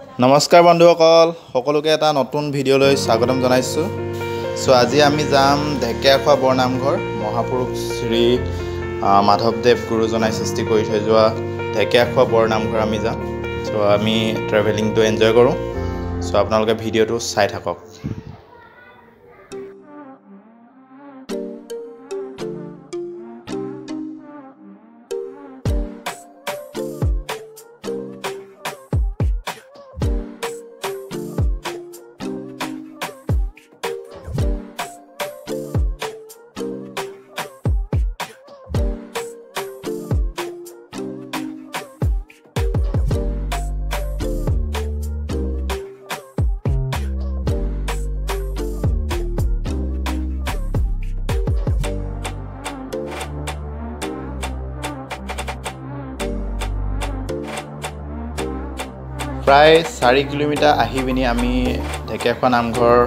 নমস্কাৰ বন্ধুসকল, সকলোকে এটা নতুন ভিডিঅ'লৈ স্বাগতম জনাইছোঁ। আজি আমি যাম ঢেকীয়াখোৱা বৰনামঘৰ মহাপুৰুষ শ্ৰী মাধৱদেৱ গুৰুজনাই সৃষ্টি কৰি থৈ যোৱা ঢেকীয়াখোৱা বৰনামঘৰ আমি যাম। আমি ট্ৰেভেলিংটো এনজয় কৰোঁ। আপোনালোকে ভিডিঅ'টো চাই থাকক। প্ৰায় 4 কিলোমিটাৰ আহি পিনি আমি ঢেকীয়াখোৱা নামঘৰ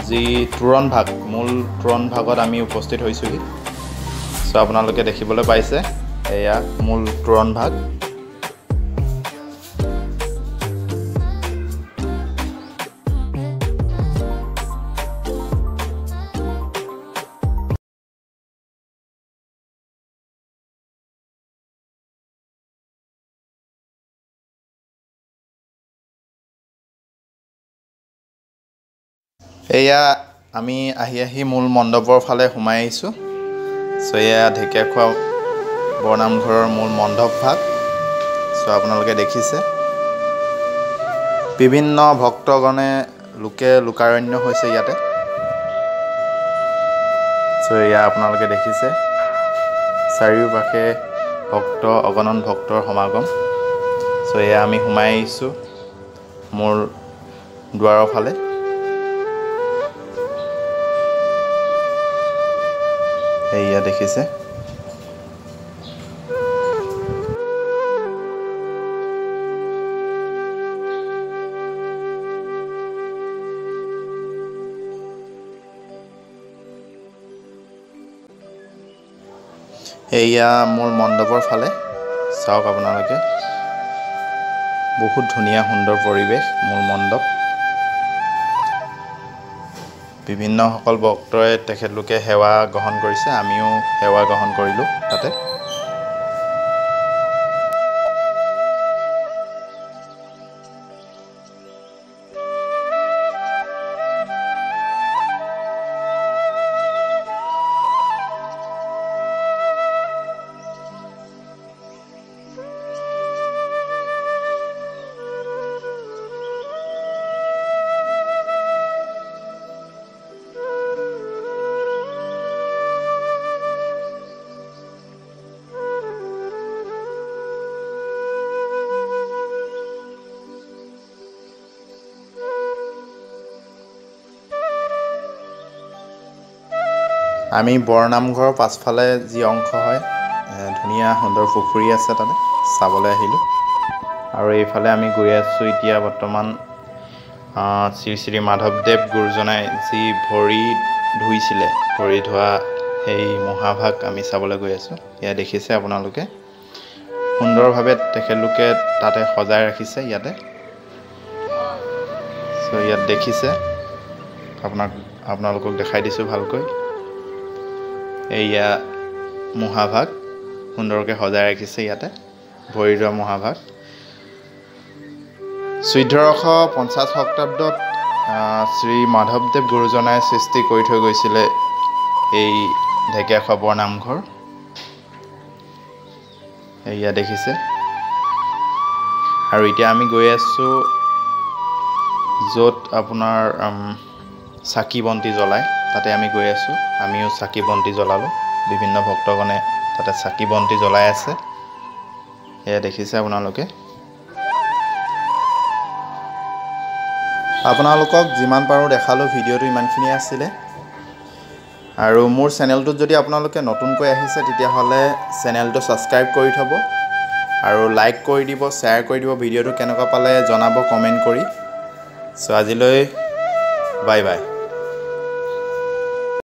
যি তোৰণ ভাগ মূল তোৰণ ভাগত আমি উপস্থিত হৈছোঁহি। আপোনালোকে দেখিবলৈ পাইছে এয়া মূল তোৰণ ভাগ। এয়া আমি আহি মূল মণ্ডপৰ ফালে সোমাই আহিছোঁ। এয়া ঢেকীয়াখোৱা বৰনামঘৰৰ মূল মণ্ডপ ভাগ। আপোনালোকে দেখিছে বিভিন্ন ভক্তগণে লোকাৰণ্য হৈছে ইয়াতে। এয়া আপোনালোকে দেখিছে চাৰিওপাশে অগণন ভক্তৰ সমাগম। এয়া আমি সোমাই আহিছোঁ মোৰ দুৱাৰৰ ফালে। এয়া দেখিছে এয়া মোৰ মণ্ডপৰ ফালে চাওক আপোনালোকে, বহুত ধুনীয়া সুন্দৰ পৰিৱেশ মূল মণ্ডপ। বিভিন্নসকল ভক্তই তেখেতলোকে সেৱা গ্ৰহণ কৰিছে, আমিও সেৱা গ্ৰহণ কৰিলোঁ তাতে। আমি বৰনামঘৰৰ পাছফালে যি অংশ হয়, ধুনীয়া সুন্দৰ পুখুৰী আছে, তাতে চাবলৈ আহিলোঁ। আৰু এইফালে আমি গৈ আছোঁ এতিয়া বৰ্তমান শ্ৰী শ্ৰী মাধৱদেৱ গুৰুজনাই যি ভৰি ধুইছিলে, ভৰি ধোৱা সেই মহাভাগ আমি চাবলৈ গৈ আছোঁ। এয়া দেখিছে আপোনালোকে সুন্দৰভাৱে তেখেতলোকে তাতে সজাই ৰাখিছে ইয়াতে। ইয়াত দেখিছে, আপোনালোকক দেখাই দিছোঁ ভালকৈ। এয়া মহাভাগ সুন্দৰকৈ সজাই ৰাখিছে ইয়াতে, ভৰি ধোৱা মহাভাগ। 1450 শতাব্দত শ্ৰী মাধৱদেৱ গুৰুজনাই সৃষ্টি কৰি থৈ গৈছিলে এই ঢেকীয়াখোৱা বৰনামঘৰ। এয়া দেখিছে। আৰু এতিয়া আমি গৈ আছোঁ য'ত আপোনাৰ চাকি বন্তি জ্বলায়, তাতে আমি গৈ আছোঁ। আমিও চাকি বন্তি জ্বলালোঁ। বিভিন্ন ভক্তগণে তাতে চাকি বন্তি জ্বলাই আছে। এয়া দেখিছে আপোনালোকে। আপোনালোকক যিমান পাৰোঁ দেখালোঁ, ভিডিঅ'টো ইমানখিনিয়ে আছিলে। আৰু মোৰ চেনেলটোত যদি আপোনালোকে নতুনকৈ আহিছে তেতিয়াহ'লে চেনেলটো ছাবস্ক্ৰাইব কৰি থ'ব আৰু লাইক কৰি দিব, শ্বেয়াৰ কৰি দিব। ভিডিঅ'টো কেনেকুৱা পালে জনাব কমেণ্ট কৰি। আজিলৈ বাই বাই।